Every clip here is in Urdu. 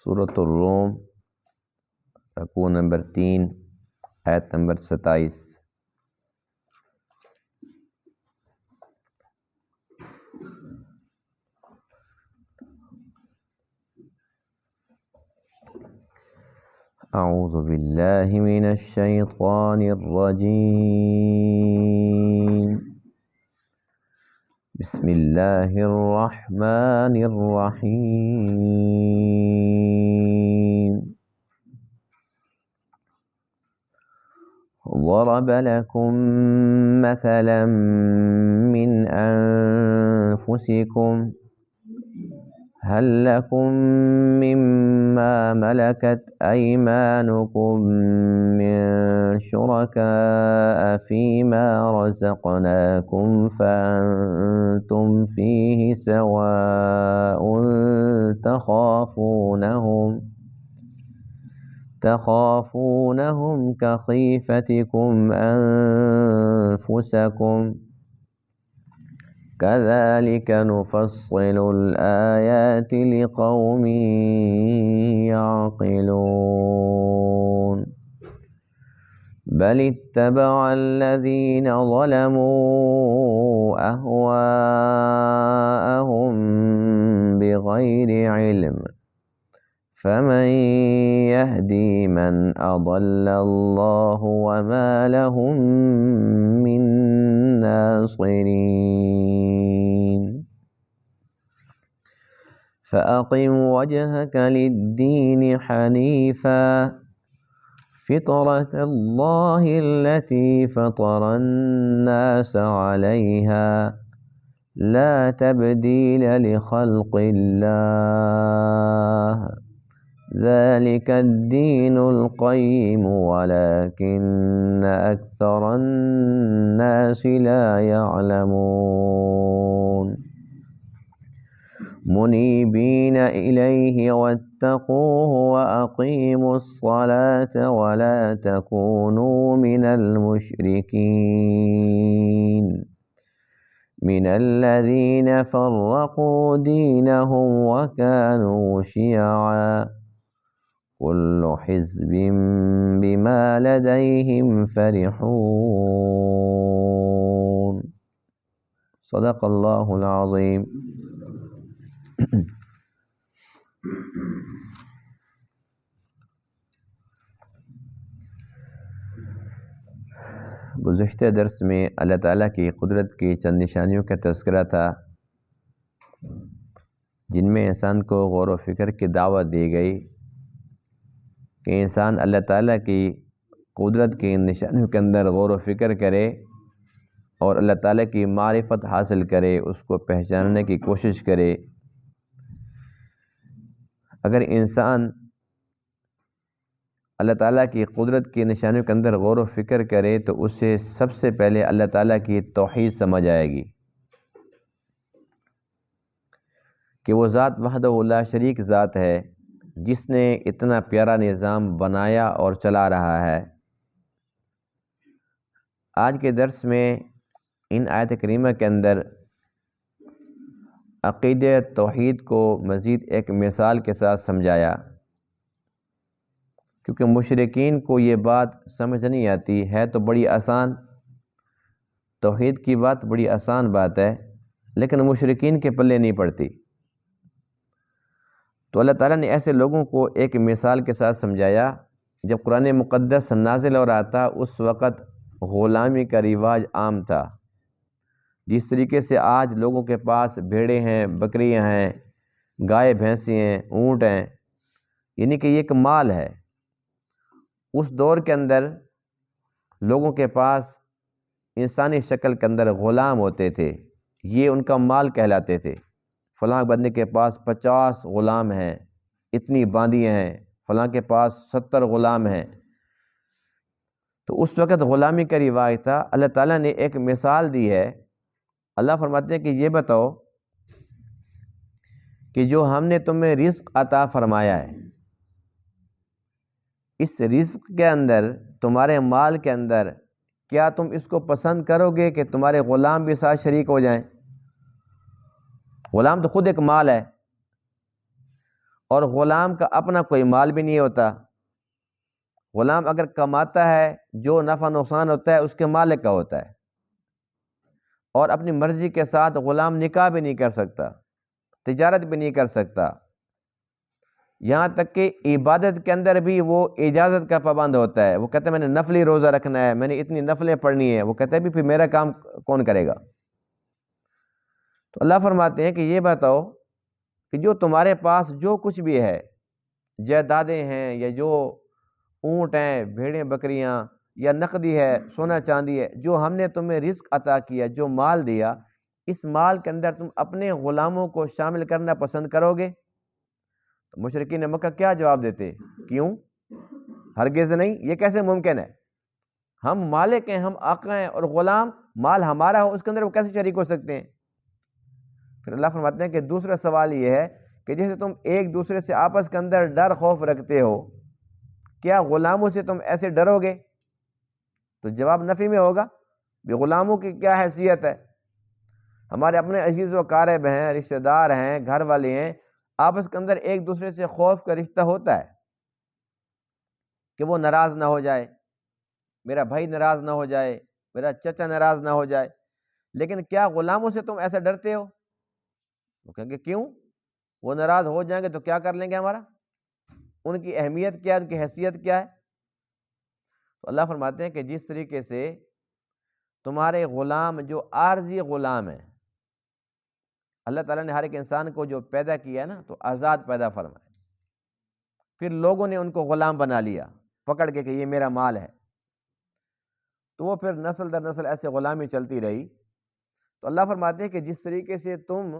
سورۃ الروم رکوع نمبر 3 آیت نمبر 27۔ اعوذ باللہ من الشیطان الرجیم، بسم اللہ الرحمن الرحیم۔ ضرب لكم مثلا من أنفسكم هل لكم مما ملكت أيمانكم من شركاء فيما رزقناكم فأنتم فيه سواء تخافونهم كخيفتكم أنفسكم كذلك نفصل الآيات لقوم يعقلون بل اتبع الذين ظلموا أهواءهم بغير علم فمن يهدي من أضل الله وما لهم من ناصرين فأقم وجهك للدين حنيفا فطرة الله التي فطر الناس عليها لا تبديل لخلق الله ذلك الدين القيم ولكن أكثر الناس لا يعلمون منيبين إليه واتقوه وأقيموا الصلاة ولا تكونوا من المشركين من الذين فرقوا دينهم وكانوا شيعا كل حزب بما لديهم فرحون صدق اللہ العظیم۔ گزشتہ درس میں اللہ تعالیٰ کی قدرت کی چند نشانیوں کا تذکرہ تھا جن میں انسان کو غور و فکر کی دعوت دی گئی کہ انسان اللہ تعالیٰ کی قدرت کی نشانیوں کے اندر غور و فکر کرے اور اللہ تعالیٰ کی معرفت حاصل کرے، اس کو پہچاننے کی کوشش کرے۔ اگر انسان اللہ تعالیٰ کی قدرت کی نشانیوں کے اندر غور و فکر کرے تو اسے سب سے پہلے اللہ تعالیٰ کی توحید سمجھ آئے گی کہ وہ ذات وحدہ لا شریک ذات ہے جس نے اتنا پیارا نظام بنایا اور چلا رہا ہے۔ آج کے درس میں ان آیت کریمہ کے اندر عقیدہ توحید کو مزید ایک مثال کے ساتھ سمجھایا، کیونکہ مشرکین کو یہ بات سمجھ نہیں آتی ہے تو بڑی آسان، توحید کی بات بڑی آسان بات ہے لیکن مشرکین کے پلے نہیں پڑتی۔ تو اللہ تعالیٰ نے ایسے لوگوں کو ایک مثال کے ساتھ سمجھایا۔ جب قرآن مقدس نازل ہو رہا تھا اس وقت غلامی کا رواج عام تھا، جس طریقے سے آج لوگوں کے پاس بھیڑیں ہیں، بکریاں ہیں، گائے بھینسیں ہیں، اونٹ ہیں، یعنی کہ یہ ایک مال ہے۔ اس دور کے اندر لوگوں کے پاس انسانی شکل کے اندر غلام ہوتے تھے، یہ ان کا مال کہلاتے تھے۔ فلاں بندے کے پاس 50 غلام ہیں، اتنی باندیاں ہیں، فلاں کے پاس 70 غلام ہیں۔ تو اس وقت غلامی کا رواج تھا۔ اللہ تعالیٰ نے ایک مثال دی ہے۔ اللہ فرماتے ہیں کہ یہ بتاؤ کہ جو ہم نے تمہیں رزق عطا فرمایا ہے، اس رزق کے اندر، تمہارے مال کے اندر، کیا تم اس کو پسند کرو گے کہ تمہارے غلام بھی ساتھ شریک ہو جائیں؟ غلام تو خود ایک مال ہے، اور غلام کا اپنا کوئی مال بھی نہیں ہوتا۔ غلام اگر کماتا ہے جو نفع نقصان ہوتا ہے اس کے مالک کا ہوتا ہے، اور اپنی مرضی کے ساتھ غلام نکاح بھی نہیں کر سکتا، تجارت بھی نہیں کر سکتا، یہاں تک کہ عبادت کے اندر بھی وہ اجازت کا پابند ہوتا ہے۔ وہ کہتا ہے میں نے نفلی روزہ رکھنا ہے، میں نے اتنی نفلیں پڑھنی ہیں، وہ کہتا ہے بھی پھر میرا کام کون کرے گا؟ تو اللہ فرماتے ہیں کہ یہ بتاؤ کہ جو تمہارے پاس جو کچھ بھی ہے، جائیدادیں ہیں یا جو اونٹ ہیں، بھیڑیں بکریاں یا نقدی ہے، سونا چاندی ہے، جو ہم نے تمہیں رزق عطا کیا، جو مال دیا، اس مال کے اندر تم اپنے غلاموں کو شامل کرنا پسند کرو گے؟ تو مشرکین مکہ کیا جواب دیتے؟ کیوں؟ ہرگز نہیں، یہ کیسے ممکن ہے؟ ہم مالک ہیں، ہم آقا ہیں، اور غلام مال ہمارا ہو اس کے اندر وہ کیسے شریک ہو سکتے ہیں؟ پھر اللہ فرماتے ہیں کہ دوسرا سوال یہ ہے کہ جیسے تم ایک دوسرے سے آپس کے اندر ڈر خوف رکھتے ہو، کیا غلاموں سے تم ایسے ڈرو گے؟ تو جواب نفی میں ہوگا بھی غلاموں کی کیا حیثیت ہے؟ ہمارے اپنے عزیز و اقارب ہیں، رشتہ دار ہیں، گھر والے ہیں، آپس کے اندر ایک دوسرے سے خوف کا رشتہ ہوتا ہے کہ وہ ناراض نہ ہو جائے، میرا بھائی ناراض نہ ہو جائے، میرا چچا ناراض نہ ہو جائے، لیکن کیا غلاموں سے تم ایسا ڈرتے ہو؟ وہ کہیں گے کیوں؟ وہ ناراض ہو جائیں گے تو کیا کر لیں گے ہمارا؟ ان کی اہمیت کیا ہے، ان کی حیثیت کیا ہے؟ تو اللہ فرماتے ہیں کہ جس طریقے سے تمہارے غلام جو عارضی غلام ہیں، اللہ تعالیٰ نے ہر ایک انسان کو جو پیدا کیا نا تو آزاد پیدا فرمایا، پھر لوگوں نے ان کو غلام بنا لیا پکڑ کے کہ یہ میرا مال ہے، تو وہ پھر نسل در نسل ایسے غلامی چلتی رہی۔ تو اللہ فرماتے ہیں کہ جس طریقے سے تم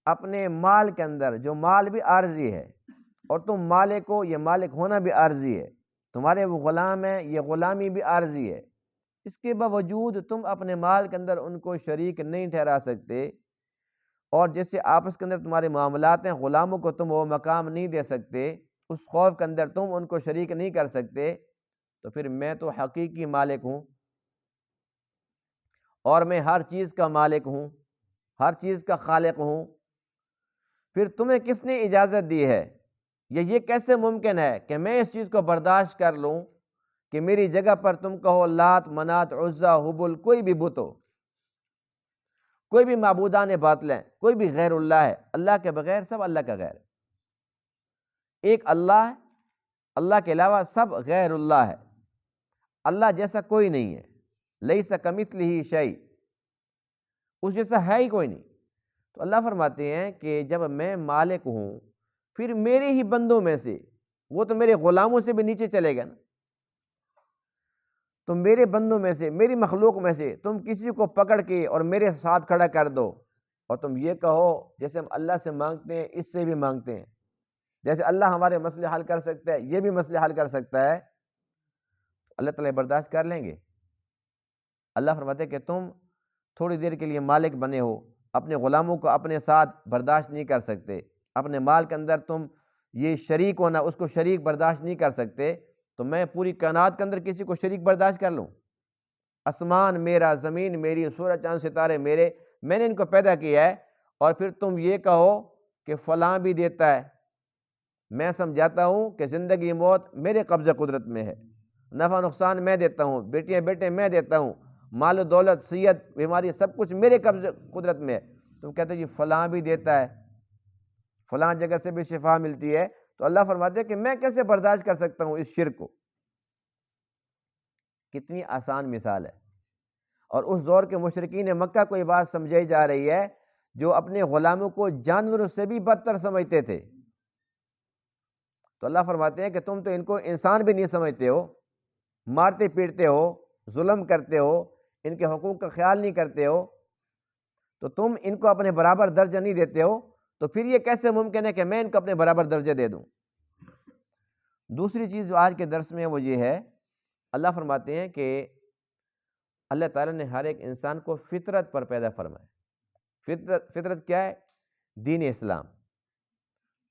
اپنے مال کے اندر، جو مال بھی عارضی ہے اور تم مالک ہو، یہ مالک ہونا بھی عارضی ہے، تمہارے وہ غلام ہیں، یہ غلامی بھی عارضی ہے، اس کے باوجود تم اپنے مال کے اندر ان کو شریک نہیں ٹھہرا سکتے، اور جیسے آپس کے اندر تمہارے معاملات ہیں، غلاموں کو تم وہ مقام نہیں دے سکتے، اس خوف کے اندر تم ان کو شریک نہیں کر سکتے، تو پھر میں تو حقیقی مالک ہوں، اور میں ہر چیز کا مالک ہوں، ہر چیز کا خالق ہوں، پھر تمہیں کس نے اجازت دی ہے؟ یہ کیسے ممکن ہے کہ میں اس چیز کو برداشت کر لوں کہ میری جگہ پر تم کہو لات، منات، عزا، حبل، کوئی بھی بت ہو، کوئی بھی معبودان باطل ہیں، کوئی بھی غیر اللہ ہے، اللہ کے بغیر سب اللہ کا غیر ہے، ایک اللہ ہے، اللہ کے علاوہ سب غیر اللہ ہے، اللہ جیسا کوئی نہیں ہے، لیس کمثلہ شیء، اس جیسا ہے ہی کوئی نہیں۔ تو اللہ فرماتے ہیں کہ جب میں مالک ہوں، پھر میرے ہی بندوں میں سے، وہ تو میرے غلاموں سے بھی نیچے چلے گا نا، تو میرے بندوں میں سے، میری مخلوق میں سے تم کسی کو پکڑ کے اور میرے ساتھ کھڑا کر دو، اور تم یہ کہو جیسے ہم اللہ سے مانگتے ہیں اس سے بھی مانگتے ہیں، جیسے اللہ ہمارے مسئلے حل کر سکتا ہے یہ بھی مسئلے حل کر سکتا ہے، اللہ تعالیٰ برداشت کر لیں گے؟ اللہ فرماتے ہیں کہ تم تھوڑی دیر کے لیے مالک بنے ہو، اپنے غلاموں کو اپنے ساتھ برداشت نہیں کر سکتے، اپنے مال کے اندر تم یہ شریک ہونا، اس کو شریک برداشت نہیں کر سکتے، تو میں پوری کائنات کے اندر کسی کو شریک برداشت کر لوں؟ آسمان میرا، زمین میری، سورج چاند ستارے میرے، میں نے ان کو پیدا کیا ہے، اور پھر تم یہ کہو کہ فلاں بھی دیتا ہے؟ میں سمجھاتا ہوں کہ زندگی موت میرے قبضہ قدرت میں ہے، نفع نقصان میں دیتا ہوں، بیٹیاں بیٹے میں دیتا ہوں، مال و دولت، صحت، بیماری، سب کچھ میرے قبضہ قدرت میں ہے، تم کہتے ہو جی فلاں بھی دیتا ہے، فلاں جگہ سے بھی شفا ملتی ہے، تو اللہ فرماتے ہیں کہ میں کیسے برداشت کر سکتا ہوں اس شرک کو؟ کتنی آسان مثال ہے، اور اس دور کے مشرکین مکہ کو یہ بات سمجھائی جا رہی ہے جو اپنے غلاموں کو جانوروں سے بھی بدتر سمجھتے تھے، تو اللہ فرماتے ہیں کہ تم تو ان کو انسان بھی نہیں سمجھتے ہو، مارتے پیٹتے ہو، ظلم کرتے ہو، ان کے حقوق کا خیال نہیں کرتے ہو، تو تم ان کو اپنے برابر درجہ نہیں دیتے ہو، تو پھر یہ کیسے ممکن ہے کہ میں ان کو اپنے برابر درجہ دے دوں؟ دوسری چیز جو آج کے درس میں وہ یہ ہے، اللہ فرماتے ہیں کہ اللہ تعالیٰ نے ہر ایک انسان کو فطرت پر پیدا فرمایا۔ فطرت کیا ہے؟ دین اسلام۔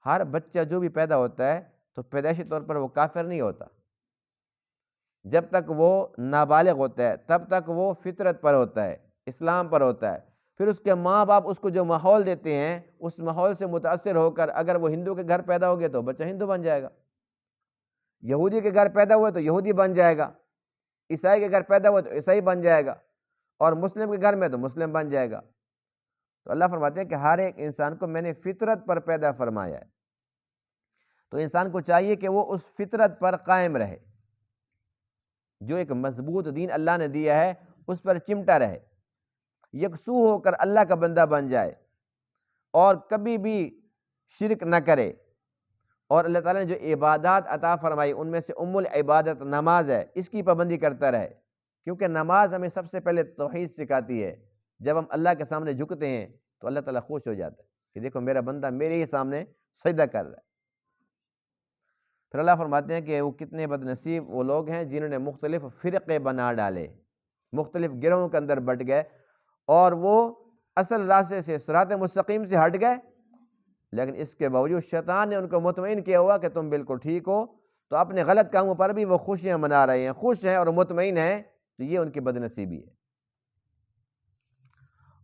ہر بچہ جو بھی پیدا ہوتا ہے تو پیدائشی طور پر وہ کافر نہیں ہوتا، جب تک وہ نابالغ ہوتا ہے تب تک وہ فطرت پر ہوتا ہے، اسلام پر ہوتا ہے، پھر اس کے ماں باپ اس کو جو ماحول دیتے ہیں اس ماحول سے متاثر ہو کر اگر وہ ہندو کے گھر پیدا ہو گیا تو بچہ ہندو بن جائے گا، یہودی کے گھر پیدا ہوا تو یہودی بن جائے گا، عیسائی کے گھر پیدا ہوا تو عیسائی بن جائے گا، اور مسلم کے گھر میں تو مسلم بن جائے گا۔ تو اللہ فرماتے ہیں کہ ہر ایک انسان کو میں نے فطرت پر پیدا فرمایا ہے، تو انسان کو چاہیے کہ وہ اس فطرت پر قائم رہے، جو ایک مضبوط دین اللہ نے دیا ہے اس پر چمٹا رہے، یکسو ہو کر اللہ کا بندہ بن جائے اور کبھی بھی شرک نہ کرے، اور اللہ تعالیٰ نے جو عبادات عطا فرمائی ان میں سے ام العبادت نماز ہے، اس کی پابندی کرتا رہے، کیونکہ نماز ہمیں سب سے پہلے توحید سکھاتی ہے۔ جب ہم اللہ کے سامنے جھکتے ہیں تو اللہ تعالیٰ خوش ہو جاتا ہے کہ دیکھو میرا بندہ میرے ہی سامنے سجدہ کر رہا ہے۔ پھر اللہ فرماتے ہیں کہ وہ کتنے بد نصیب وہ لوگ ہیں جنہوں نے مختلف فرقے بنا ڈالے، مختلف گروہوں کے اندر بٹ گئے، اور وہ اصل راستے سے صراط مستقیم سے ہٹ گئے، لیکن اس کے باوجود شیطان نے ان کو مطمئن کیا ہوا کہ تم بالکل ٹھیک ہو، تو اپنے غلط کاموں پر بھی وہ خوشیاں منا رہے ہیں، خوش ہیں اور مطمئن ہیں، تو یہ ان کی بد نصیبی ہے۔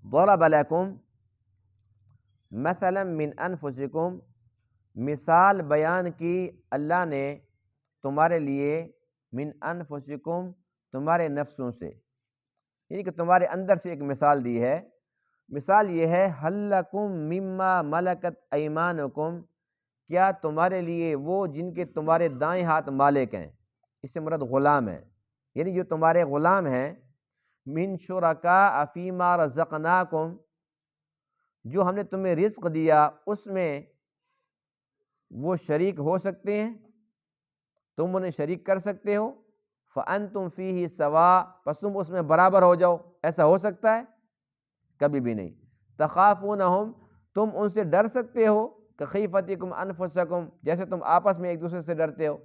ضرب لکم مثلا من انفسکم، مثال بیان کی اللہ نے تمہارے لیے، من انفسکم تمہارے نفسوں سے، یعنی کہ تمہارے اندر سے ایک مثال دی ہے۔ مثال یہ ہے ہل لکم مما ملکت ایمانکم، کیا تمہارے لیے وہ جن کے تمہارے دائیں ہاتھ مالک ہیں، اس سے مراد غلام ہیں، یعنی جو تمہارے غلام ہیں، من شرکاء فیما رزقناکم، جو ہم نے تمہیں رزق دیا اس میں وہ شریک ہو سکتے ہیں، تم انہیں شریک کر سکتے ہو، فأنتم فیہ سواء، پس تم اس میں برابر ہو جاؤ، ایسا ہو سکتا ہے؟ کبھی بھی نہیں۔ تخافونہم، تم ان سے ڈر سکتے ہو، کخیفتکم انفسکم، جیسے تم آپس میں ایک دوسرے سے ڈرتے ہو۔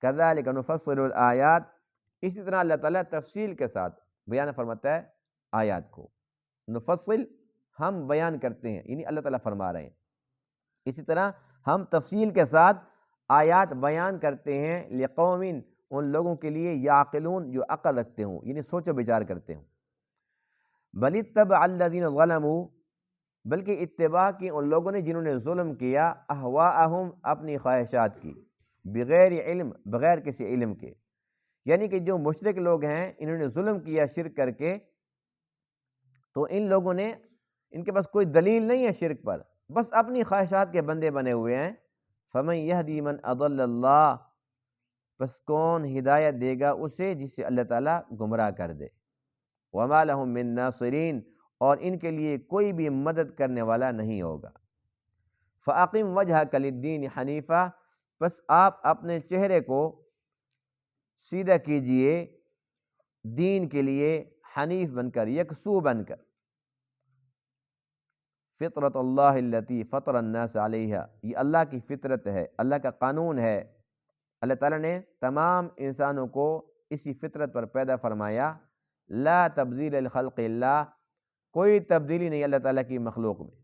کذالک نفصل الآیات، اسی طرح اللہ تعالیٰ تفصیل کے ساتھ بیان فرماتا ہے آیات کو، نفصل ہم بیان کرتے ہیں، یعنی اللہ تعالیٰ فرما رہے ہیں، اسی طرح ہم تفصیل کے ساتھ آیات بیان کرتے ہیں، لقوم، ان لوگوں کے لیے، یعقلون، جو عقل رکھتے ہوں، یعنی سوچ و بچار کرتے ہوں۔ بل اتبع الذین ظلموا، بلکہ اتباع کی ان لوگوں نے جنہوں نے ظلم کیا، اہواءہم، اپنی خواہشات کی، بغیر علم، بغیر کسی علم کے، یعنی کہ جو مشرک لوگ ہیں انہوں نے ظلم کیا شرک کر کے، تو ان لوگوں نے، ان کے پاس کوئی دلیل نہیں ہے شرک پر، بس اپنی خواہشات کے بندے بنے ہوئے ہیں۔ فمن یہدی من اضل اللہ، بس کون ہدایت دے گا اسے جسے اللہ تعالیٰ گمراہ کر دے، وما لہم من ناصرین، اور ان کے لیے کوئی بھی مدد کرنے والا نہیں ہوگا۔ فاقم وجہک للدین حنیفہ، بس آپ اپنے چہرے کو سیدھا کیجئے دین کے لیے، حنیف بن کر، یکسو بن کر، فطرت اللہ التی فطر الناس علیہا، یہ اللہ کی فطرت ہے، اللہ کا قانون ہے، اللہ تعالیٰ نے تمام انسانوں کو اسی فطرت پر پیدا فرمایا، لا تبدیل لخلق اللہ، کوئی تبدیلی نہیں اللہ تعالیٰ کی مخلوق میں،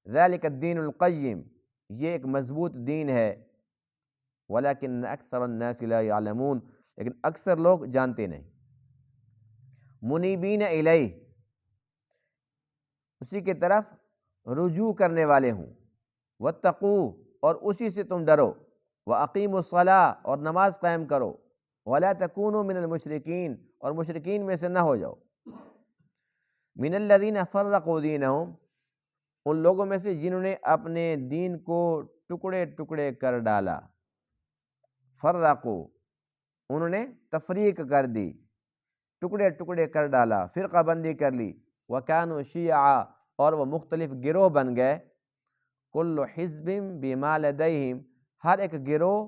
ذالک الدین القیم، یہ ایک مضبوط دین ہے، ولکن اکثر الناس لا یعلمون، لیکن اکثر لوگ جانتے نہیں۔ منیبین الیہ، اسی کی طرف رجوع کرنے والے ہوں، واتقوا، اور اسی سے تم ڈرو، واقیموا الصلاۃ، اور نماز قائم کرو، ولا تکونوا من المشرکین، اور مشرکین میں سے نہ ہو جاؤ، من الذین فرقوا دینہم، ان لوگوں میں سے جنہوں نے اپنے دین کو ٹکڑے ٹکڑے کر ڈالا، فرقوا، انہوں نے تفریق کر دی، ٹکڑے ٹکڑے کر ڈالا، فرقہ بندی کر لی، وکانوا شیعا، اور وہ مختلف گروہ بن گئے، کل حزب بما لدیہم، ہر ایک گروہ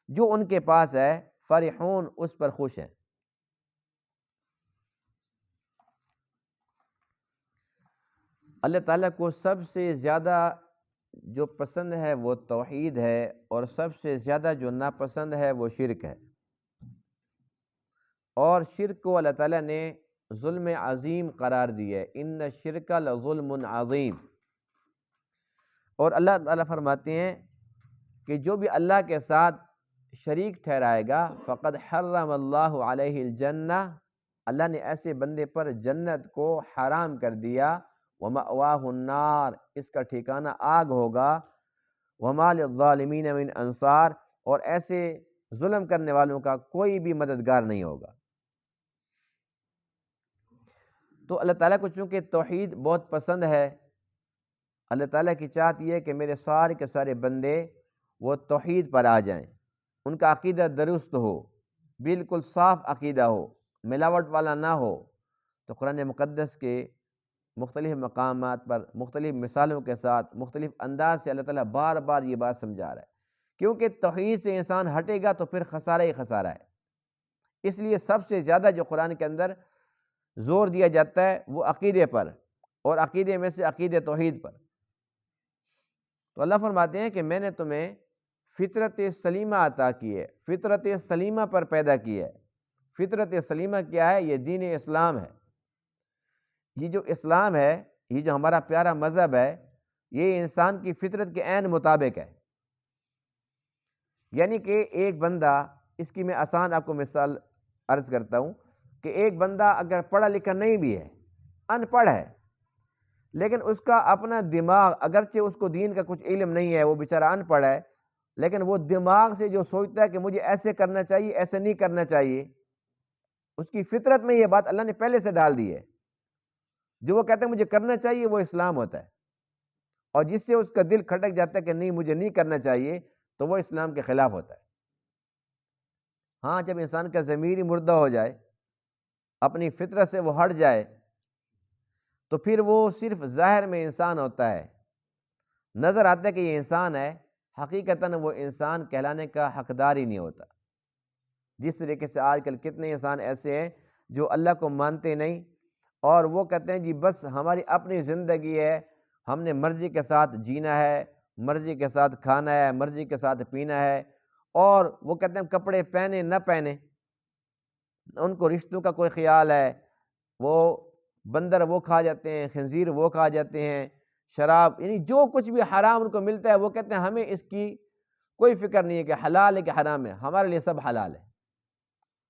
جو ان کے پاس ہے، فرحون، اس پر خوش ہیں۔ اللہ تعالیٰ کو سب سے زیادہ جو پسند ہے وہ توحید ہے، اور سب سے زیادہ جو ناپسند ہے وہ شرک ہے، اور شرک کو اللہ تعالیٰ نے ظلم عظیم قرار دیا ہے، ان الشرک لظلم عظیم، اور اللہ تعالیٰ فرماتے ہیں کہ جو بھی اللہ کے ساتھ شریک ٹھہرائے گا، فقد حرم اللہ علیہ الجنہ، اللہ نے ایسے بندے پر جنت کو حرام کر دیا، وَمَأْوَاهُ النَّارُ، اس کا ٹھکانہ آگ ہوگا، وَمَا لِلظَّالِمِينَ مِنْ أَنصَارٍ، اور ایسے ظلم کرنے والوں کا کوئی بھی مددگار نہیں ہوگا۔ تو اللہ تعالیٰ کو چونکہ توحید بہت پسند ہے، اللہ تعالیٰ کی چاہت یہ ہے کہ میرے سارے کے سارے بندے وہ توحید پر آ جائیں، ان کا عقیدہ درست ہو، بالکل صاف عقیدہ ہو، ملاوٹ والا نہ ہو۔ تو قرآن مقدس کے مختلف مقامات پر مختلف مثالوں کے ساتھ مختلف انداز سے اللہ تعالیٰ بار بار یہ بات سمجھا رہا ہے، کیونکہ توحید سے انسان ہٹے گا تو پھر خسارہ ہی خسارہ ہے۔ اس لیے سب سے زیادہ جو قرآن کے اندر زور دیا جاتا ہے وہ عقیدے پر، اور عقیدے میں سے عقید توحید پر۔ تو اللہ فرماتے ہیں کہ میں نے تمہیں فطرت سلیمہ عطا کی ہے، فطرت سلیمہ پر پیدا کی ہے۔ فطرت سلیمہ کیا ہے؟ یہ دین اسلام ہے۔ یہ جو اسلام ہے، یہ جو ہمارا پیارا مذہب ہے، یہ انسان کی فطرت کے عین مطابق ہے۔ یعنی کہ ایک بندہ، اس کی میں آسان آپ کو مثال عرض کرتا ہوں کہ ایک بندہ اگر پڑھا لکھا نہیں بھی ہے، ان پڑھ ہے، لیکن اس کا اپنا دماغ، اگرچہ اس کو دین کا کچھ علم نہیں ہے، وہ بیچارہ ان پڑھ ہے، لیکن وہ دماغ سے جو سوچتا ہے کہ مجھے ایسے کرنا چاہیے، ایسے نہیں کرنا چاہیے، اس کی فطرت میں یہ بات اللہ نے پہلے سے ڈال دی ہے۔ جو وہ کہتا ہے مجھے کرنا چاہیے، وہ اسلام ہوتا ہے، اور جس سے اس کا دل کھٹک جاتا ہے کہ نہیں مجھے نہیں کرنا چاہیے، تو وہ اسلام کے خلاف ہوتا ہے۔ ہاں، جب انسان کا ضمیر ہی مردہ ہو جائے، اپنی فطرت سے وہ ہٹ جائے، تو پھر وہ صرف ظاہر میں انسان ہوتا ہے، نظر آتا ہے کہ یہ انسان ہے، حقیقتاً وہ انسان کہلانے کا حقدار ہی نہیں ہوتا۔ جس طریقے سے آج کل کتنے انسان ایسے ہیں جو اللہ کو مانتے نہیں، اور وہ کہتے ہیں جی بس ہماری اپنی زندگی ہے، ہم نے مرضی کے ساتھ جینا ہے، مرضی کے ساتھ کھانا ہے، مرضی کے ساتھ پینا ہے، اور وہ کہتے ہیں کپڑے پہنے نہ پہنے، ان کو رشتوں کا کوئی خیال ہے، وہ بندر وہ کھا جاتے ہیں، خنزیر وہ کھا جاتے ہیں، شراب، یعنی جو کچھ بھی حرام ان کو ملتا ہے وہ کہتے ہیں ہمیں اس کی کوئی فکر نہیں ہے کہ حلال ہے کہ حرام ہے، ہمارے لیے سب حلال ہے۔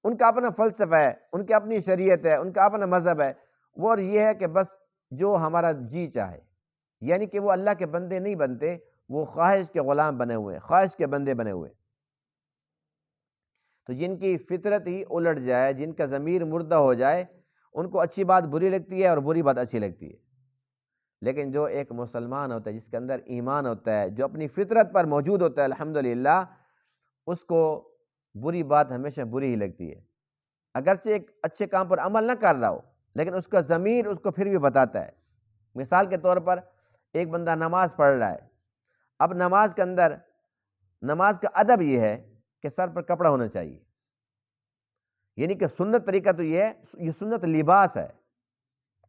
ان کا اپنا فلسفہ ہے، ان کی اپنی شریعت ہے، ان کا اپنا مذہب ہے، وہ یہ ہے کہ بس جو ہمارا جی چاہے، یعنی کہ وہ اللہ کے بندے نہیں بنتے، وہ خواہش کے غلام بنے ہوئے، خواہش کے بندے بنے ہوئے۔ تو جن کی فطرت ہی الٹ جائے، جن کا ضمیر مردہ ہو جائے، ان کو اچھی بات بری لگتی ہے اور بری بات اچھی لگتی ہے۔ لیکن جو ایک مسلمان ہوتا ہے، جس کے اندر ایمان ہوتا ہے، جو اپنی فطرت پر موجود ہوتا ہے الحمدللہ، اس کو بری بات ہمیشہ بری ہی لگتی ہے، اگرچہ ایک اچھے کام پر عمل نہ کر رہا ہو، لیکن اس کا ضمیر اس کو پھر بھی بتاتا ہے۔ مثال کے طور پر ایک بندہ نماز پڑھ رہا ہے، اب نماز کے اندر نماز کا ادب یہ ہے کہ سر پر کپڑا ہونا چاہیے، یعنی کہ سنت طریقہ تو یہ ہے، یہ سنت لباس ہے،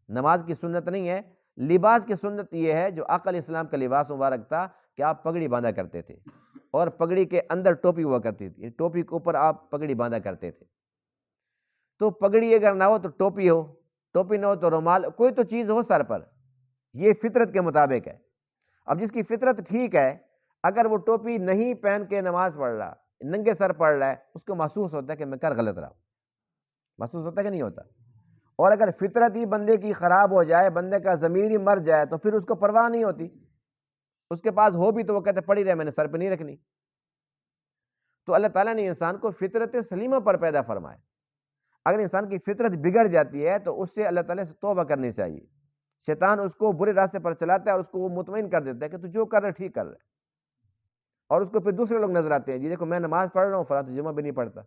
نماز کی سنت نہیں ہے، لباس کی سنت یہ ہے جو آقا علیہ السلام کا لباس مبارک تھا کہ آپ پگڑی باندھا کرتے تھے، اور پگڑی کے اندر ٹوپی ہوا کرتی تھی، ٹوپی کے اوپر آپ پگڑی باندھا کرتے تھے۔ تو پگڑی اگر نہ ہو تو ٹوپی ہو، ٹوپی نہ ہو تو رومال، کوئی تو چیز ہو سر پر، یہ فطرت کے مطابق ہے۔ اب جس کی فطرت ٹھیک ہے، اگر وہ ٹوپی نہیں پہن کے نماز پڑھ رہا، ننگے سر پڑھ رہا ہے، اس کو محسوس ہوتا ہے کہ میں کر غلط رہا ہوں، محسوس ہوتا ہے کہ نہیں ہوتا؟ اور اگر فطرت ہی بندے کی خراب ہو جائے، بندے کا ضمیر ہی مر جائے، تو پھر اس کو پرواہ نہیں ہوتی، اس کے پاس ہو بھی تو وہ کہتے پڑھی رہے، میں نے سر پہ نہیں رکھنی۔ تو اللہ تعالیٰ نے انسان کو فطرت سلیمہ پر پیدا فرمایا۔ اگر انسان کی فطرت بگڑ جاتی ہے تو اس سے اللہ تعالیٰ سے توبہ کرنی چاہیے۔ شیطان اس کو برے راستے پر چلاتا ہے اور اس کو وہ مطمئن کر دیتا ہے کہ تو جو کر رہا ہے ٹھیک کر رہا ہے، اور اس کو پھر دوسرے لوگ نظر آتے ہیں، جی دیکھو میں نماز پڑھ رہا ہوں، فلاں تو جمعہ بھی نہیں پڑھتا،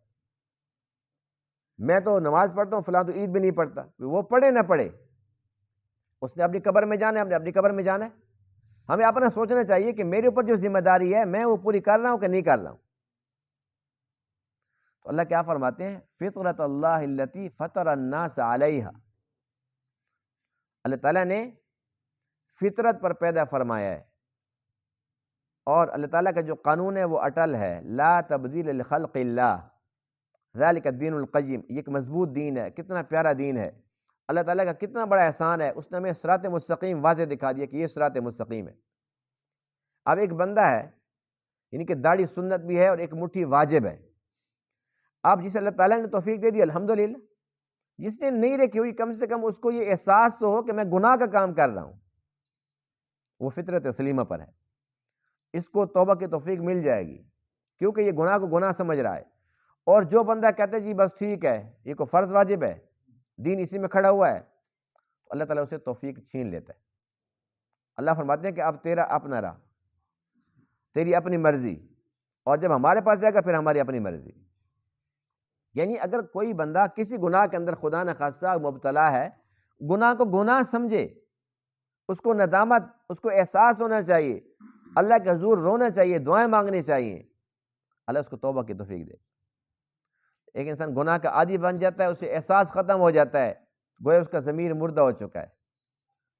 میں تو نماز پڑھتا ہوں، فلاں تو عید بھی نہیں پڑھتا۔ وہ پڑھے نہ پڑھے، اس نے اپنی قبر میں جانا ہے، ہم نے اپنی قبر میں جانا ہے۔ ہمیں اپنا سوچنا چاہیے کہ میرے اوپر جو ذمہ داری ہے میں وہ پوری کر رہا ہوں کہ نہیں کر رہا ہوں۔ تو اللہ کیا فرماتے ہیں؟ فطرت اللہ التی فطر الناس علیہا، اللہ تعالیٰ نے فطرت پر پیدا فرمایا ہے، اور اللہ تعالیٰ کا جو قانون ہے وہ اٹل ہے، لا تبدیل لخلق اللہ، ذالک الدین القیم، یہ ایک مضبوط دین ہے، کتنا پیارا دین ہے، اللہ تعالیٰ کا کتنا بڑا احسان ہے، اس نے ہمیں صراط مستقیم واضح دکھا دیا کہ یہ صراط مستقیم ہے۔ اب ایک بندہ ہے، یعنی کہ داڑھی سنت بھی ہے اور ایک مٹھی واجب ہے، اب جسے اللہ تعالیٰ نے توفیق دے دی الحمدللہ، جس نے نہیں رکھی ہوئی کم سے کم اس کو یہ احساس تو ہو کہ میں گناہ کا کام کر رہا ہوں، وہ فطرت سلیمہ پر ہے، اس کو توبہ کی توفیق مل جائے گی، کیونکہ یہ گناہ کو گناہ سمجھ رہا ہے۔ اور جو بندہ کہتا ہے جی بس ٹھیک ہے یہ کوئی فرض واجب ہے، دین اسی میں کھڑا ہوا ہے، اللہ تعالیٰ اسے توفیق چھین لیتا ہے۔ اللہ فرماتے ہیں کہ اب تیرا اپنا راہ، تیری اپنی مرضی، اور جب ہمارے پاس جائے گا پھر ہماری اپنی مرضی۔ یعنی اگر کوئی بندہ کسی گناہ کے اندر خدا نخواستہ مبتلا ہے، گناہ کو گناہ سمجھے، اس کو ندامت، اس کو احساس ہونا چاہیے، اللہ کے حضور رونا چاہیے، دعائیں مانگنی چاہیے، اللہ اس کو توبہ کی توفیق دے۔ ایک انسان گناہ کا عادی بن جاتا ہے، اسے احساس ختم ہو جاتا ہے، گویا اس کا ضمیر مردہ ہو چکا ہے۔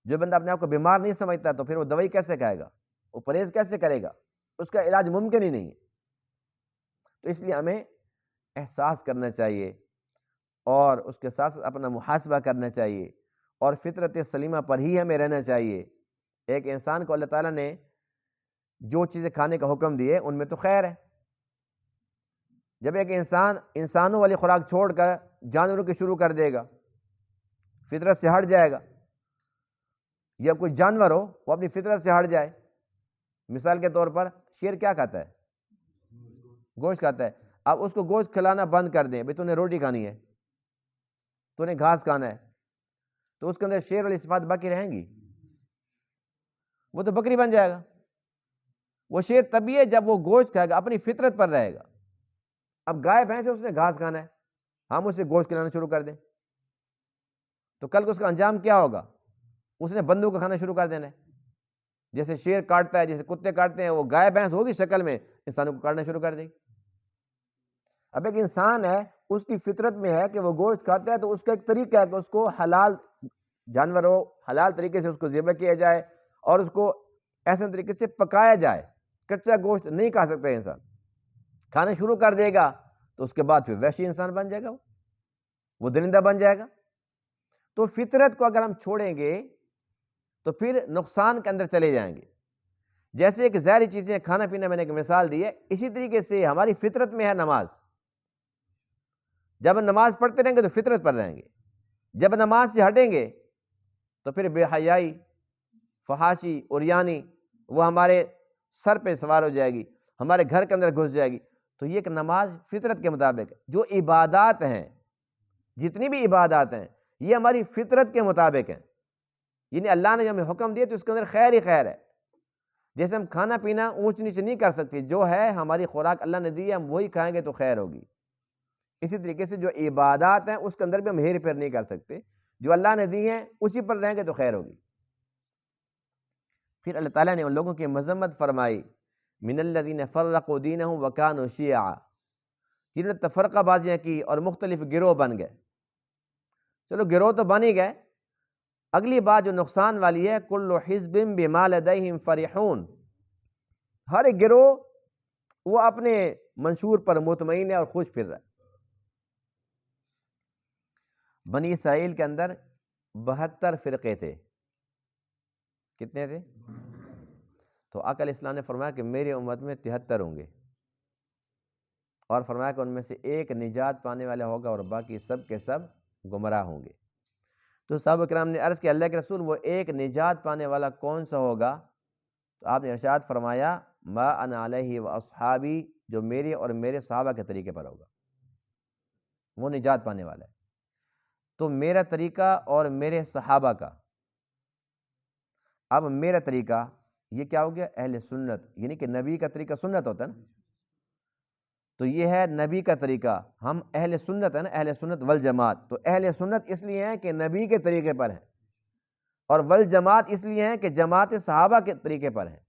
جو بندہ اپنے آپ کو بیمار نہیں سمجھتا تو پھر وہ دوائی کیسے کھائے گا، وہ پرہیز کیسے کرے گا، اس کا علاج ممکن ہی نہیں ہے۔ تو اس لیے ہمیں احساس کرنا چاہیے اور اس کے ساتھ اپنا محاسبہ کرنا چاہیے، اور فطرت سلیمہ پر ہی ہمیں رہنا چاہیے۔ ایک انسان کو اللہ تعالیٰ نے جو چیزیں کھانے کا حکم دیے ان میں تو خیر ہے۔ جب ایک انسان انسانوں والی خوراک چھوڑ کر جانوروں کی شروع کر دے گا، فطرت سے ہٹ جائے گا، یا کوئی جانور ہو وہ اپنی فطرت سے ہٹ جائے، مثال کے طور پر شیر کیا کھاتا ہے؟ گوشت کھاتا ہے۔ اب اس کو گوشت کھلانا بند کر دیں، بھئی تو نے روٹی کھانی ہے، تو نے گھاس کھانا ہے، تو اس کے اندر شیر والی صفات باقی رہیں گی؟ وہ تو بکری بن جائے گا۔ وہ شیر تبھی ہے جب وہ گوشت کھائے گا، اپنی فطرت پر رہے گا۔ اب گائے بھینس ہے، اس نے گھاس کھانا ہے، ہم اسے گوشت کھلانا شروع کر دیں تو کل کو اس کا انجام کیا ہوگا؟ اس نے بندوں کو کھانا شروع کر دینا ہے۔ جیسے شیر کاٹتا ہے، جیسے کتے کاٹتے ہیں، وہ گائے بھینس ہوگی شکل میں انسانوں کو کاٹنا شروع کر دے گی۔ اب ایک انسان ہے، اس کی فطرت میں ہے کہ وہ گوشت کھاتا ہے، تو اس کا ایک طریقہ ہے کہ اس کو حلال جانور ہو، حلال طریقے سے اس کو ذبح کیا جائے اور اس کو ایسے طریقے سے پکایا جائے۔ کچا گوشت نہیں کھا سکتا انسان، کھانا شروع کر دے گا تو اس کے بعد پھر وحشی انسان بن جائے گا، وہ درندہ بن جائے گا۔ تو فطرت کو اگر ہم چھوڑیں گے تو پھر نقصان کے اندر چلے جائیں گے۔ جیسے ایک ظاہری چیزیں کھانا پینا، میں نے ایک مثال دی ہے، اسی طریقے سے ہماری فطرت میں ہے نماز۔ جب نماز پڑھتے رہیں گے تو فطرت پر رہیں گے، جب نماز سے ہٹیں گے تو پھر بے حیائی، فحاشی، عریانی وہ ہمارے سر پہ سوار ہو جائے گی، ہمارے گھر کے اندر گھس جائے گی۔ تو یہ ایک نماز فطرت کے مطابق ہے۔ جو عبادات ہیں، جتنی بھی عبادات ہیں، یہ ہماری فطرت کے مطابق ہیں، یعنی اللہ نے ہمیں حکم دیا تو اس کے اندر خیر ہی خیر ہے۔ جیسے ہم کھانا پینا اونچ نیچ نہیں کر سکتے، جو ہے ہماری خوراک اللہ نے دی ہے، ہم وہی کھائیں گے تو خیر ہوگی۔ اسی طریقے سے جو عبادات ہیں اس کے اندر بھی ہم ہیر پھیر نہیں کر سکتے، جو اللہ نے دی ہیں اسی پر رہیں گے تو خیر ہوگی۔ پھر اللہ تعالیٰ نے ان لوگوں کی مذمت فرمائی، من الذین فرقوا دینہم وکانوا شیعا، جنہوں نے تفرقہ بازیاں کی اور مختلف گروہ بن گئے۔ چلو گروہ تو بن ہی گئے، اگلی بات جو نقصان والی ہے، کل حزب بما لدیہم فرحون، ہر ایک گروہ وہ اپنے منشور پر مطمئن ہے اور خوش پھر رہا ہے۔ بنی اسرائیل کے اندر 72 فرقے تھے، کتنے تھے؟ تو آقا علیہ السلام نے فرمایا کہ میری امت میں 73 ہوں گے، اور فرمایا کہ ان میں سے ایک نجات پانے والا ہوگا اور باقی سب کے سب گمراہ ہوں گے۔ تو صحابہ کرام نے عرض کیا اللہ کے رسول وہ ایک نجات پانے والا کون سا ہوگا؟ تو آپ نے ارشاد فرمایا ما انا علیہ و اصحابی، جو میرے اور میرے صحابہ کے طریقے پر ہوگا، وہ نجات پانے والا ہے۔ تو میرا طریقہ اور میرے صحابہ کا، اب میرا طریقہ یہ کیا ہو گیا؟ اہل سنت، یعنی کہ نبی کا طریقہ سنت ہوتا ہے نا، تو یہ ہے نبی کا طریقہ، ہم اہل سنت ہے نا، اہل سنت والجماعت۔ تو اہل سنت اس لیے ہیں کہ نبی کے طریقے پر ہیں، اور والجماعت اس لیے ہیں کہ جماعت صحابہ کے طریقے پر ہیں۔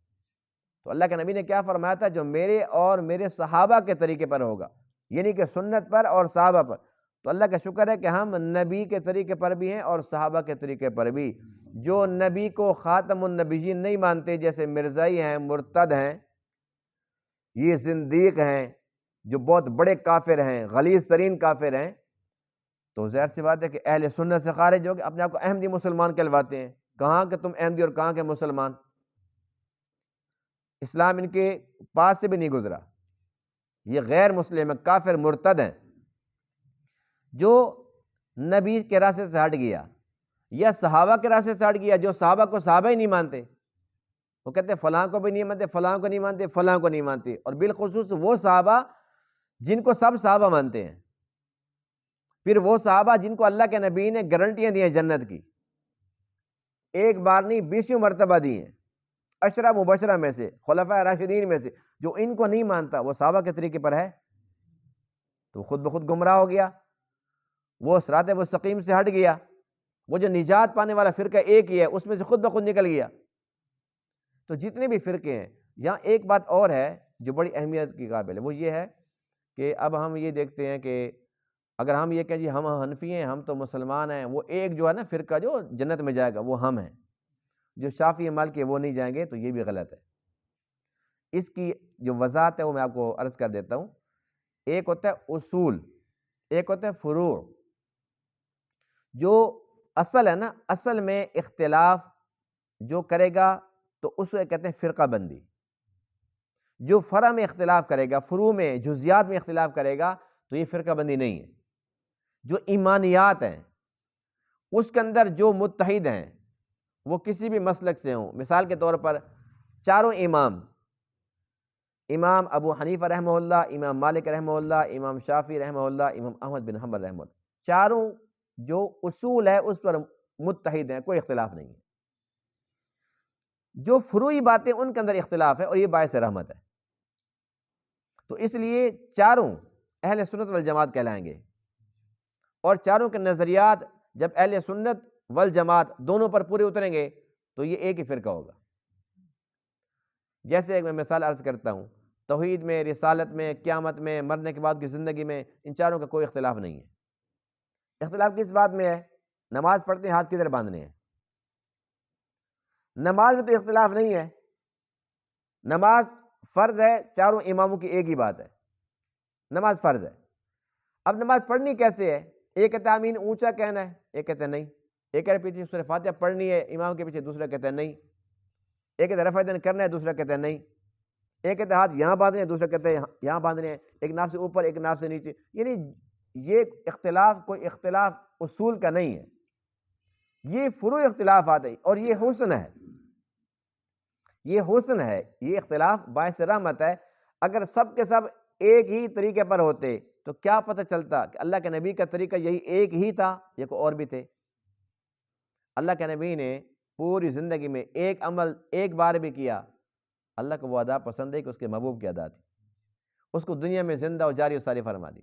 تو اللہ کے نبی نے کیا فرمایا تھا؟ جو میرے اور میرے صحابہ کے طریقے پر ہوگا، یعنی کہ سنت پر اور صحابہ پر۔ تو اللہ کا شکر ہے کہ ہم نبی کے طریقے پر بھی ہیں اور صحابہ کے طریقے پر بھی۔ جو نبی کو خاتم النبیین نہیں مانتے، جیسے مرزائی ہیں، مرتد ہیں، یہ زندیق ہیں، جو بہت بڑے کافر ہیں، غلیظ ترین کافر ہیں، تو ظاہر سی بات ہے کہ اہل سنت سے خارج ہو کے اپنے آپ کو احمدی مسلمان کہلواتے ہیں۔ کہاں کہ تم احمدی اور کہاں کے مسلمان؟ اسلام ان کے پاس سے بھی نہیں گزرا، یہ غیر مسلم ہیں، کافر مرتد ہیں۔ جو نبی کے راستے سے ہٹ گیا یا صحابہ کے راستے سے ہٹ گیا، جو صحابہ کو صحابہ ہی نہیں مانتے، وہ کہتے ہیں فلاں کو بھی نہیں مانتے، فلاں کو نہیں مانتے، فلاں کو نہیں مانتے، اور بالخصوص وہ صحابہ جن کو سب صحابہ مانتے ہیں، پھر وہ صحابہ جن کو اللہ کے نبی نے گارنٹیاں دی ہیں جنت کی، ایک بار نہیں 20 مرتبہ دی ہیں، عشرہ مبشرہ میں سے، خلفاء راشدین میں سے، جو ان کو نہیں مانتا وہ صحابہ کے طریقے پر ہے تو خود بخود گمراہ ہو گیا، وہ صراط مستقیم سے ہٹ گیا، وہ جو نجات پانے والا فرقہ ایک ہی ہے اس میں سے خود بخود نکل گیا۔ تو جتنے بھی فرقے ہیں، یہاں ایک بات اور ہے جو بڑی اہمیت کی قابل ہے، وہ یہ ہے کہ اب ہم یہ دیکھتے ہیں کہ اگر ہم یہ کہیں جی ہم حنفی ہیں، ہم تو مسلمان ہیں، وہ ایک جو ہے نا فرقہ جو جنت میں جائے گا وہ ہم ہیں، جو شافعی مالکی وہ نہیں جائیں گے، تو یہ بھی غلط ہے۔ اس کی جو وضاحت ہے وہ میں آپ کو عرض کر دیتا ہوں۔ ایک ہوتا ہے اصول، ایک ہوتا ہے فروع۔ جو اصل ہے نا، اصل میں اختلاف جو کرے گا تو اس کو کہتے ہیں فرقہ بندی۔ جو فرع میں اختلاف کرے گا، فروع میں جزیات میں اختلاف کرے گا تو یہ فرقہ بندی نہیں ہے۔ جو ایمانیات ہیں اس کے اندر جو متحد ہیں وہ کسی بھی مسلک سے ہوں، مثال کے طور پر چاروں امام ابو حنیفہ رحمہ اللہ، امام مالک رحمہ اللہ، امام شافعی رحمہ اللہ، امام احمد بن حنبل رحمہ اللہ، چاروں جو اصول ہے اس پر متحد ہیں، کوئی اختلاف نہیں ہے۔ جو فروعی باتیں ان کے اندر اختلاف ہے اور یہ باعث رحمت ہے، تو اس لیے چاروں اہل سنت والجماعت کہلائیں گے، اور چاروں کے نظریات جب اہل سنت والجماعت دونوں پر پورے اتریں گے تو یہ ایک ہی فرقہ ہوگا۔ جیسے ایک میں مثال عرض کرتا ہوں، توحید میں، رسالت میں، قیامت میں، مرنے کے بعد کی زندگی میں ان چاروں کا کوئی اختلاف نہیں ہے۔ اختلاف کس بات میں ہے؟ نماز پڑھتے ہیں ہاتھ کدھر باندھنے ہیں، نماز میں تو اختلاف نہیں ہے، نماز فرض ہے، چاروں اماموں کی ایک ہی بات ہے، نماز فرض ہے۔ اب نماز پڑھنی کیسے ہے؟ ایک کہتا ہے آمین اونچا کہنا ہے، ایک کہتا ہے نہیں، ایک کہتا ہے پیچھے سورہ فاتحہ پڑھنی ہے امام کے پیچھے، دوسرا کہتا ہے نہیں، ایک کہتا ہے رفع یدین کرنا ہے، دوسرا کہتا ہے نہیں، ایک کہتا ہے ہاتھ یہاں باندھنے ہیں، دوسرا کہتا ہے یہاں باندھنے ہیں، ایک ناف سے اوپر ایک ناف سے نیچے۔ یعنی یہ اختلاف کوئی اختلاف اصول کا نہیں ہے، یہ فروع اختلافات ہے، اور یہ حسن ہے، یہ حسن ہے، یہ اختلاف باعث رحمت ہے۔ اگر سب کے سب ایک ہی طریقے پر ہوتے تو کیا پتہ چلتا کہ اللہ کے نبی کا طریقہ یہی ایک ہی تھا یا کوئی اور بھی تھے؟ اللہ کے نبی نے پوری زندگی میں ایک عمل ایک بار بھی کیا، اللہ کو وہ ادا پسند ہے کہ اس کے محبوب کی ادا تھی، اس کو دنیا میں زندہ و جاری و ساری فرما دی۔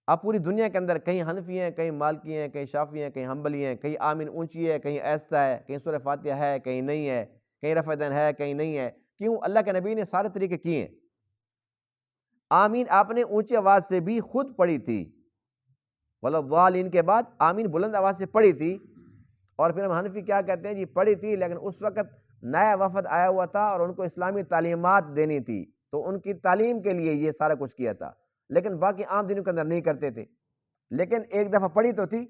اب پوری دنیا کے اندر کہیں حنفی ہیں، کہیں مالکی ہیں، کہیں شافعی ہیں، کہیں حنبلی ہیں، کہیں آمین اونچی ہے، کہیں ایسا ہے، کہیں سورہ فاتحہ ہے، کہیں نہیں ہے، کہیں رفع یدین ہے، کہیں نہیں ہے۔ کیوں؟ اللہ کے نبی نے سارے طریقے کیے ہیں۔ آمین آپ نے اونچی آواز سے بھی خود پڑھی تھی، والضالین کے بعد آمین بلند آواز سے پڑھی تھی، اور پھر ہم حنفی کیا کہتے ہیں جی پڑھی تھی لیکن اس وقت نیا وفد آیا ہوا تھا اور ان کو اسلامی تعلیمات دینی تھی تو ان کی تعلیم کے لیے یہ سارا کچھ کیا تھا، لیکن باقی عام دنوں کے اندر نہیں کرتے تھے، لیکن ایک دفعہ پڑھی تو تھی۔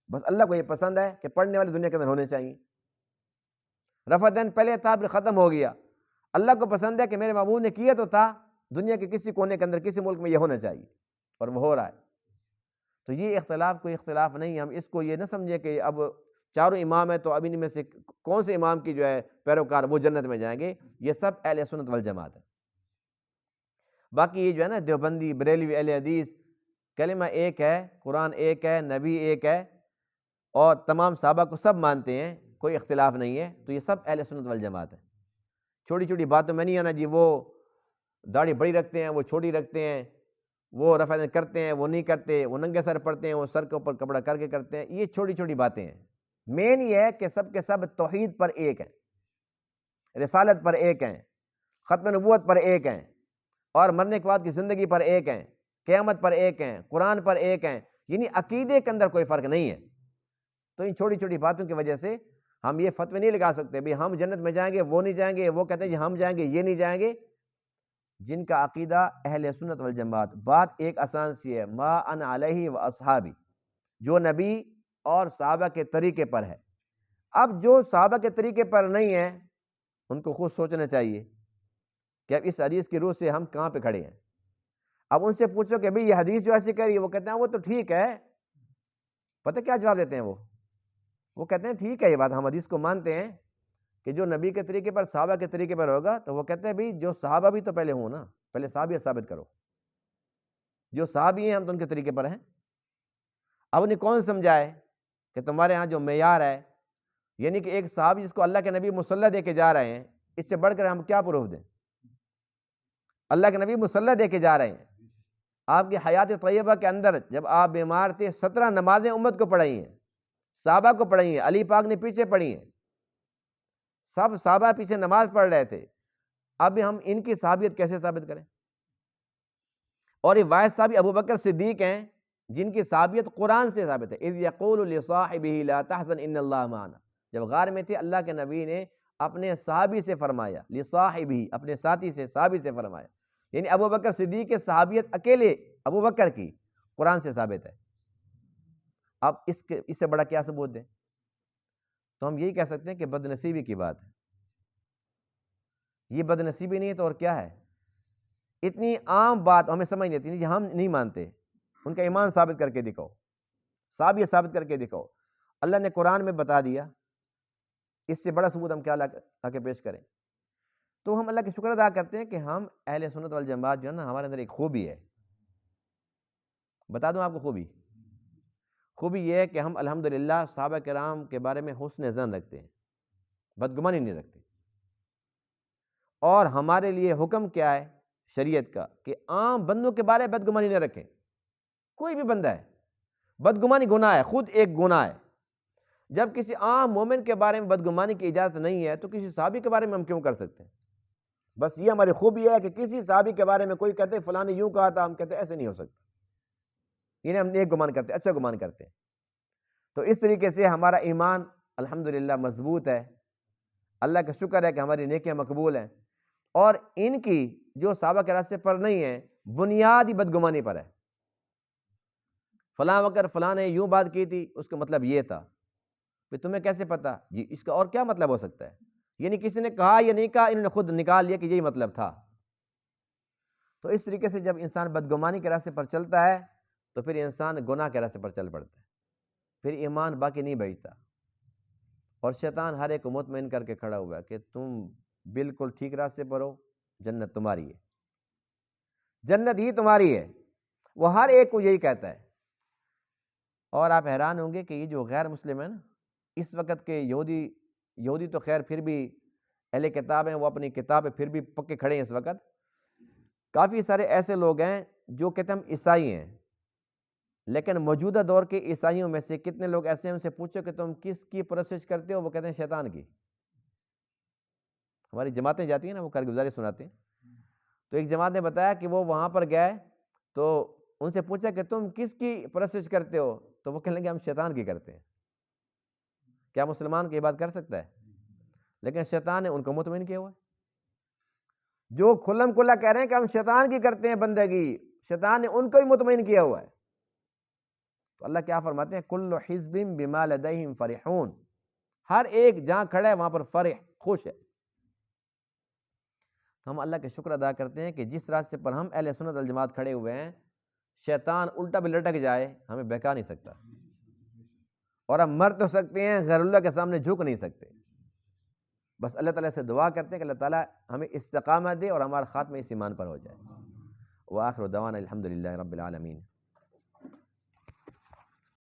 بس اللہ کو یہ پسند ہے کہ پڑھنے والے دنیا کے اندر ہونے چاہیے۔ رفع دین پہلے تھا پھر ختم ہو گیا، اللہ کو پسند ہے کہ میرے محبوب نے کیا تو تھا، دنیا کے کسی کونے کے اندر کسی ملک میں یہ ہونا چاہیے، اور وہ ہو رہا ہے۔ تو یہ اختلاف کوئی اختلاف نہیں ہے، ہم اس کو یہ نہ سمجھے کہ اب چاروں امام ہیں تو اب ان میں سے کون سے امام کی جو ہے پیروکار وہ جنت میں جائیں گے، یہ سب اہل سنت والجماعت ہے۔ باقی یہ جو ہے نا دیوبندی، بریلوی، اہل حدیث، کلمہ ایک ہے، قرآن ایک ہے، نبی ایک ہے، اور تمام صحابہ کو سب مانتے ہیں، کوئی اختلاف نہیں ہے، تو یہ سب اہل سنت والجماعت ہے۔ چھوٹی چھوٹی باتوں میں نہیں آنا جی وہ داڑھی بڑی رکھتے ہیں، وہ چھوٹی رکھتے ہیں، وہ رفع یدین کرتے ہیں، وہ نہیں کرتے، وہ ننگے سر پڑھتے ہیں، وہ سر کے اوپر کپڑا کر کے کرتے ہیں، یہ چھوٹی چھوٹی باتیں ہیں۔ مین یہ ہے کہ سب کے سب توحید پر ایک ہیں، رسالت پر ایک ہیں، ختم نبوت پر ایک ہیں، اور مرنے کے بعد کی زندگی پر ایک ہیں، قیامت پر ایک ہیں، قرآن پر ایک ہیں، یعنی عقیدے کے اندر کوئی فرق نہیں ہے۔ تو ان چھوٹی چھوٹی باتوں کی وجہ سے ہم یہ فتوی نہیں لگا سکتے بھی ہم جنت میں جائیں گے، وہ نہیں جائیں گے، وہ کہتے ہیں جی ہم جائیں گے، یہ نہیں جائیں گے۔ جن کا عقیدہ اہل سنت والجماعت، بات ایک آسان سی ہے، ما انا علیہ و اصحابی، جو نبی اور صحابہ کے طریقے پر ہے۔ اب جو صحابہ کے طریقے پر نہیں ہیں ان کو خود سوچنا چاہیے کہ اب اس حدیث کی روح سے ہم کہاں پہ کھڑے ہیں۔ اب ان سے پوچھو کہ بھئی یہ حدیث جو ایسی کہہ رہی ہے، وہ کہتے ہیں وہ تو ٹھیک ہے، پتہ کیا جواب دیتے ہیں وہ کہتے ہیں ٹھیک ہے یہ بات، ہم حدیث کو مانتے ہیں کہ جو نبی کے طریقے پر صحابہ کے طریقے پر ہوگا، تو وہ کہتے ہیں بھئی جو صحابہ بھی تو پہلے ہوں نا، پہلے صحابیت ثابت کرو، جو صحابی ہیں ہم تو ان کے طریقے پر ہیں۔ اب انہیں کون سمجھائے کہ تمہارے ہاں جو معیار ہے، یعنی کہ ایک صحابی جس کو اللہ کے نبی مصلی دے کے جا رہے ہیں، اس سے بڑھ کر ہم کیا پروف دیں؟ اللہ کے نبی مصلی دے کے جا رہے ہیں، آپ کی حیات طیبہ کے اندر جب آپ بیمار تھے 17 نمازیں امت کو پڑھائی ہیں، صحابہ کو پڑھائی ہیں، علی پاک نے پیچھے پڑھی ہیں، سب صحابہ پیچھے نماز پڑھ رہے تھے، اب ہم ان کی صحابیت کیسے ثابت کریں؟ اور یہ واحد صحابی ابو بکر صدیق ہیں جن کی صحابیت قرآن سے ثابت ہے۔ اذ یقول لصاحبہ لا تحزن ان اللہ معنا، جب غار میں تھے اللہ کے نبی نے اپنے صحابی سے فرمایا، لصاحبہ اپنے ساتھی سے، صحابی سے فرمایا، یعنی ابو بکر صدیق کی صحابیت اکیلے ابو بکر کی قرآن سے ثابت ہے۔ اب اس سے بڑا کیا ثبوت دیں؟ تو ہم یہی کہہ سکتے ہیں کہ بد نصیبی کی بات ہے۔ یہ بد نصیبی نہیں ہے تو اور کیا ہے؟ اتنی عام بات ہمیں سمجھ نہیں آتی، ہم نہیں مانتے، ان کا ایمان ثابت کر کے دکھاؤ، صحابیت ثابت کر کے دکھاؤ۔ اللہ نے قرآن میں بتا دیا، اس سے بڑا ثبوت ہم کیا لا کے پیش کریں؟ تو ہم اللہ کا شکر ادا کرتے ہیں کہ ہم اہل سنت والجماعت جو ہے نا، ہمارے اندر ایک خوبی ہے، بتا دوں آپ کو خوبی یہ ہے کہ ہم الحمدللہ صحابہ کرام کے بارے میں حسن ظن رکھتے ہیں، بدگمانی نہیں رکھتے۔ اور ہمارے لیے حکم کیا ہے شریعت کا کہ عام بندوں کے بارے میں بدگمانی نہ رکھیں۔ کوئی بھی بندہ ہے، بدگمانی گناہ ہے، خود ایک گناہ ہے۔ جب کسی عام مومن کے بارے میں بدگمانی کی اجازت نہیں ہے تو کسی صحابی کے بارے میں ہم کیوں کر سکتے ہیں؟ بس یہ ہماری خوبی ہے کہ کسی صحابی کے بارے میں کوئی کہتے فلاں نے یوں کہا تھا، ہم کہتے ایسے نہیں ہو سکتا، یعنی ہم نیک گمان کرتے، اچھا گمان کرتے ہیں۔ تو اس طریقے سے ہمارا ایمان الحمدللہ مضبوط ہے، اللہ کا شکر ہے کہ ہماری نیکیاں مقبول ہیں، اور ان کی جو صحابہ کے راستے پر نہیں ہے، بنیادی بدگمانی پر ہے۔ فلاں وقت فلاں نے یوں بات کی تھی، اس کا مطلب یہ تھا، پھر تمہیں کیسے پتا؟ جی اس کا اور کیا مطلب ہو سکتا ہے؟ یعنی کسی نے کہا یا نہیں کہا، انہوں نے خود نکال لیا کہ یہی مطلب تھا۔ تو اس طریقے سے جب انسان بدگمانی کے راستے پر چلتا ہے تو پھر انسان گناہ کے راستے پر چل پڑتا ہے، پھر ایمان باقی نہیں بچتا، اور شیطان ہر ایک کو مطمئن کر کے کھڑا ہوا ہے کہ تم بالکل ٹھیک راستے پر ہو، جنت تمہاری ہے، جنت ہی تمہاری ہے، وہ ہر ایک کو یہی کہتا ہے۔ اور آپ حیران ہوں گے کہ یہ جو غیر مسلم ہے نا، اس وقت کے یہودی تو خیر پھر بھی اہل کتاب ہیں، وہ اپنی کتاب پھر بھی پکے کھڑے ہیں۔ اس وقت کافی سارے ایسے لوگ ہیں جو کہتے ہیں ہم عیسائی ہیں، لیکن موجودہ دور کے عیسائیوں میں سے کتنے لوگ ایسے ہیں، ان سے پوچھو کہ تم کس کی پرستش کرتے ہو، وہ کہتے ہیں شیطان کی۔ ہماری جماعتیں جاتی ہیں نا، وہ کارگزاری سناتے ہیں، تو ایک جماعت نے بتایا کہ وہ وہاں پر گئے تو ان سے پوچھا کہ تم کس کی پرستش کرتے ہو، تو وہ کہنے لگے ہم شیطان کی کرتے ہیں۔ کیا مسلمان کی بات کر سکتا ہے؟ لیکن شیطان نے ان کو مطمئن کیا ہوا ہے، جو کھلم کھلا کہہ رہے ہیں کہ ہم شیطان کی کرتے ہیں بندگی، شیطان نے ان کو بھی مطمئن کیا ہوا ہے۔ تو اللہ کیا فرماتے ہیں؟ کل حزب بما لدیہم فرحون، ہر ایک جہاں کھڑا ہے وہاں پر فرح، خوش ہے۔ ہم اللہ کے شکر ادا کرتے ہیں کہ جس راستے پر ہم اہل سنت والجماعت کھڑے ہوئے ہیں، شیطان الٹا بھی لٹک جائے ہمیں بہکا نہیں سکتا، اور ہم مر تو سکتے ہیں، غیر اللہ کے سامنے جھک نہیں سکتے۔ بس اللہ تعالیٰ سے دعا کرتے ہیں کہ اللہ تعالیٰ ہمیں استقامت دے اور ہمارا خاتمہ اس ایمان پر ہو جائے۔ وآخر دعوانا الحمدللہ رب العالمین۔